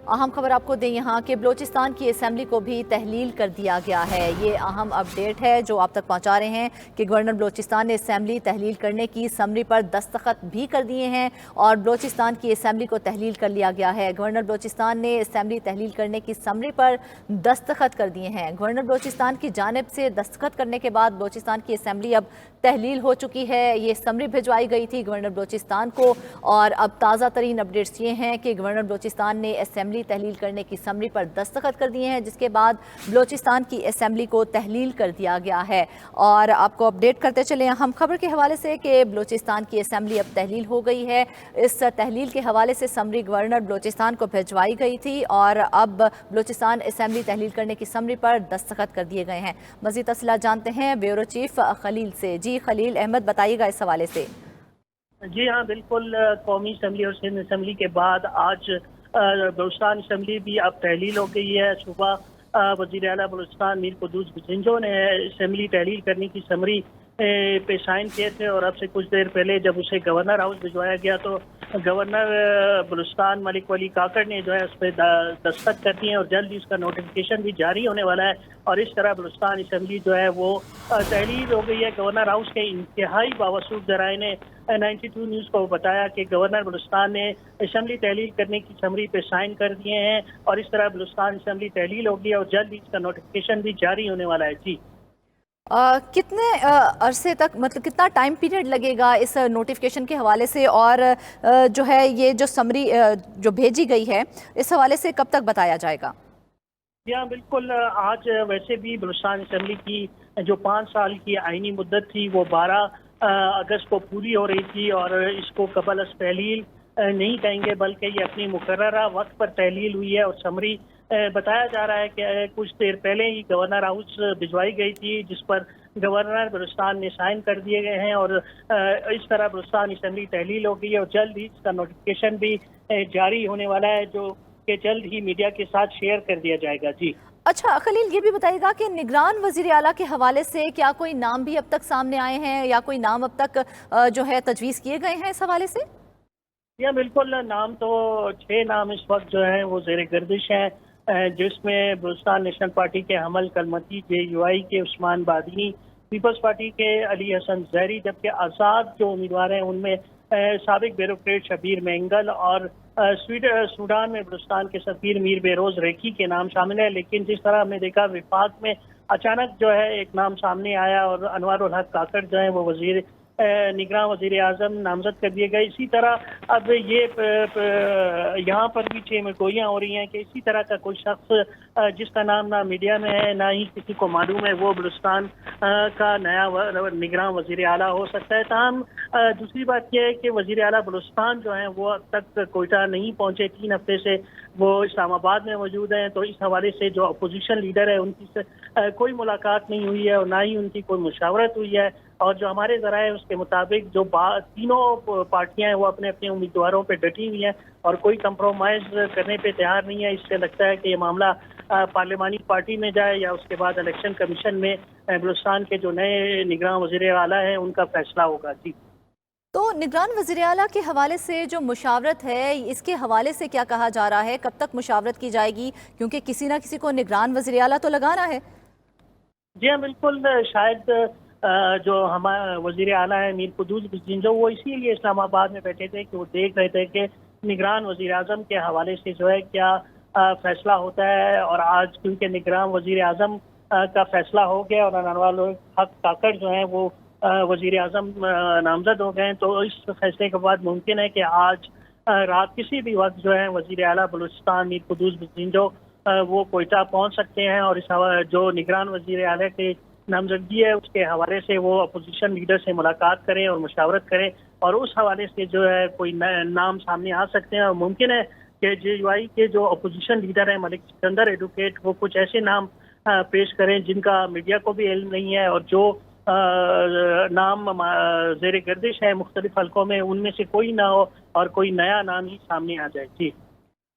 اہم خبر آپ کو دیں یہاں کہ بلوچستان کی اسمبلی کو بھی تحلیل کر دیا گیا ہے۔ یہ اہم اپڈیٹ ہے جو آپ تک پہنچا رہے ہیں کہ گورنر بلوچستان نے اسمبلی تحلیل کرنے کی سمری پر دستخط بھی کر دیے ہیں اور بلوچستان کی اسمبلی کو تحلیل کر لیا گیا ہے۔ گورنر بلوچستان نے اسمبلی تحلیل کرنے کی سمری پر دستخط کر دیے ہیں۔ گورنر بلوچستان کی جانب سے دستخط کرنے کے بعد بلوچستان کی اسمبلی اب تحلیل ہو چکی ہے۔ یہ سمری بھجوائی گئی تھی گورنر بلوچستان کو اور اب تازہ ترین اپڈیٹس یہ ہیں کہ گورنر بلوچستان نے اسمبلی تحلیل کرنے کی سمری پر دستخط کر دیے ہیں، جس کے بعد بلوچستان کی اسمبلی کو تحلیل کر دیا گیا ہے۔ اور آپ کو اپڈیٹ کرتے چلیں اہم خبر کے حوالے سے کہ بلوچستان کی اسمبلی اب تحلیل ہو گئی ہے۔ اس تحلیل کے حوالے سے سمری گورنر بلوچستان کو بھجوائی گئی تھی اور اب بلوچستان اسمبلی تحلیل کرنے کی سمری پر دستخط کر دیے گئے ہیں۔ مزید تفصیلات جانتے ہیں بیورو چیف خلیل سے۔ جی خلیل احمد، بتائیے گا اس حوالے سے۔ جی ہاں بالکل، قومی اسمبلی اور سندھ اسمبلی کے بعد آج بلوچستان اسمبلی بھی اب تحلیل ہو گئی ہے۔ صبح وزیر اعلیٰ بلوچستان میر قدوس بزنجو نے اسمبلی تحلیل کرنے کی سمری پہ سائن کیے تھے اور اب سے کچھ دیر پہلے جب اسے گورنر ہاؤس بھجوایا گیا تو گورنر بلوچستان ملک ولی کاکڑ نے جو ہے اس پہ دستخط کر دیے ہیں اور جلد ہی اس کا نوٹیفیکیشن بھی جاری ہونے والا ہے اور اس طرح بلوچستان اسمبلی جو ہے وہ تحلیل ہو گئی ہے۔ گورنر ہاؤس کے انتہائی باوسوخ ذرائع نے 92 نیوز کو بتایا کہ گورنر بلوچستان نے اسمبلی تحلیل کرنے کی سمری پہ سائن کر دیے ہیں اور اس طرح بلوچستان اسمبلی تحلیل ہوگی اور جلد ہی اس کا نوٹیفیکیشن بھی جاری ہونے والا ہے۔ جی کتنے عرصے تک، مطلب کتنا ٹائم پیریڈ لگے گا اس نوٹیفیکیشن کے حوالے سے، اور جو ہے یہ جو سمری جو بھیجی گئی ہے اس حوالے سے کب تک بتایا جائے گا؟ جی ہاں بالکل، آج ویسے بھی بلوچستان اسمبلی کی جو 5 سال کی آئینی مدت تھی وہ 12 اگست کو پوری ہو رہی تھی اور اس کو قبل از تحلیل نہیں کہیں گے بلکہ یہ اپنی مقررہ وقت پر تحلیل ہوئی ہے اور سمری بتایا جا رہا ہے کہ کچھ دیر پہلے ہی گورنر ہاؤس بھجوائی گئی تھی جس پر گورنر بلوچستان نے سائن کر دیے گئے ہیں اور اس طرح بلوچستان اسمبلی تحلیل ہو گئی ہے اور جلد ہی اس کا نوٹیفیکیشن بھی جاری ہونے والا ہے جو کہ جلد ہی میڈیا کے ساتھ شیئر کر دیا جائے گا۔ جی اچھا خلیل، یہ بھی بتائیے گا کہ نگران وزیر اعلیٰ کے حوالے سے کیا کوئی نام بھی اب تک سامنے آئے ہیں یا کوئی نام اب تک جو ہے تجویز کیے گئے ہیں اس حوالے سے؟ یا بالکل، نام تو 6 نام اس وقت جو ہیں وہ زیر گردش ہیں، جس میں بلوچستان نیشنل پارٹی کے حمل کلمتی JUI کے عثمان بادینی، پیپلز پارٹی کے علی حسن زہری، جبکہ آزاد جو امیدوار ہیں ان میں سابق بیوروکریٹ شبیر مینگل اور سوڈان میں بلوچستان کے سفیر میر بہروز ریکھی کے نام شامل ہیں۔ لیکن جس طرح ہم نے دیکھا وفاق میں اچانک جو ہے ایک نام سامنے آیا اور انوار الحق کاکڑ جو ہیں وہ نگراں وزیر اعظم نامزد کر دیے گئے۔ اسی طرح اب یہ یہاں پر بھی 6 گوئیاں ہو رہی ہیں کہ اسی طرح کا کوئی شخص جس کا نام نہ میڈیا میں ہے نہ ہی کسی کو معلوم ہے وہ بلوچستان کا نیا نگراں وزیر اعلیٰ ہو سکتا ہے۔ تاہم دوسری بات یہ ہے کہ وزیر اعلیٰ بلوچستان جو ہیں وہ اب تک کوئٹہ نہیں پہنچے، 3 ہفتے سے وہ اسلام آباد میں موجود ہیں، تو اس حوالے سے جو اپوزیشن لیڈر ہے ان کی کوئی ملاقات نہیں ہوئی ہے اور نہ ہی ان کی کوئی مشاورت ہوئی ہے اور جو ہمارے ذرائع اس کے مطابق جو تینوں پارٹیاں ہیں وہ اپنے اپنے امیدواروں پہ ڈٹی ہوئی ہیں اور کوئی کمپرومائز کرنے پہ تیار نہیں ہے۔ اس سے لگتا ہے کہ یہ معاملہ پارلیمانی پارٹی میں جائے یا اس کے بعد الیکشن کمیشن میں بلوچستان کے جو نئے نگراں وزیر اعلیٰ ہیں ان کا فیصلہ ہوگا۔ جی تو نگران وزیر اعلیٰ کے حوالے سے جو مشاورت ہے اس کے حوالے سے کیا کہا جا رہا ہے؟ کب تک مشاورت کی جائے گی؟ کیونکہ کسی نہ کسی کو نگران وزیر اعلیٰ تو لگانا ہے۔ جی ہاں بالکل، شاید جو ہمارا وزیر اعلیٰ ہے میر قدوس بزنجو وہ اسی لیے اسلام آباد میں بیٹھے تھے کہ وہ دیکھ رہے تھے کہ نگران وزیر اعظم کے حوالے سے جو ہے کیا فیصلہ ہوتا ہے اور آج کیونکہ نگران وزیر اعظم کا فیصلہ ہو گیا اور انوار الحق کاکڑ جو ہیں وہ وزیر اعظم نامزد ہو گئے ہیں تو اس فیصلے کے بعد ممکن ہے کہ آج رات کسی بھی وقت جو ہے وزیر اعلیٰ بلوچستان میر قدوس بزنجو وہ کوئٹہ پہنچ سکتے ہیں اور اس جو نگران وزیر اعلیٰ کے نامزدگی ہے اس کے حوالے سے وہ اپوزیشن لیڈر سے ملاقات کریں اور مشاورت کریں اور اس حوالے سے جو ہے کوئی نام سامنے آ سکتے ہیں اور ممکن ہے کہ JUI کے جو اپوزیشن لیڈر ہیں ملک سکندر ایڈوکیٹ وہ کچھ ایسے نام پیش کریں جن کا میڈیا کو بھی علم نہیں ہے اور جو نام زیر گردش ہے مختلف حلقوں میں ان میں سے کوئی نہ ہو اور کوئی نیا نام ہی سامنے آ جائے۔ جی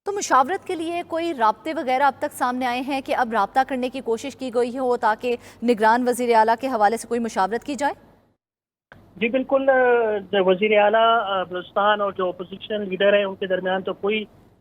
تو مشاورت کے لیے کوئی رابطے وغیرہ اب تک سامنے آئے ہیں کہ اب رابطہ کرنے کی کوشش کی گئی ہو تاکہ نگران وزیر اعلیٰ کے حوالے سے کوئی مشاورت کی جائے؟ جی بالکل، وزیر اعلیٰ بلوچستان اور جو اپوزیشن لیڈر ہیں ان کے درمیان تو کوئی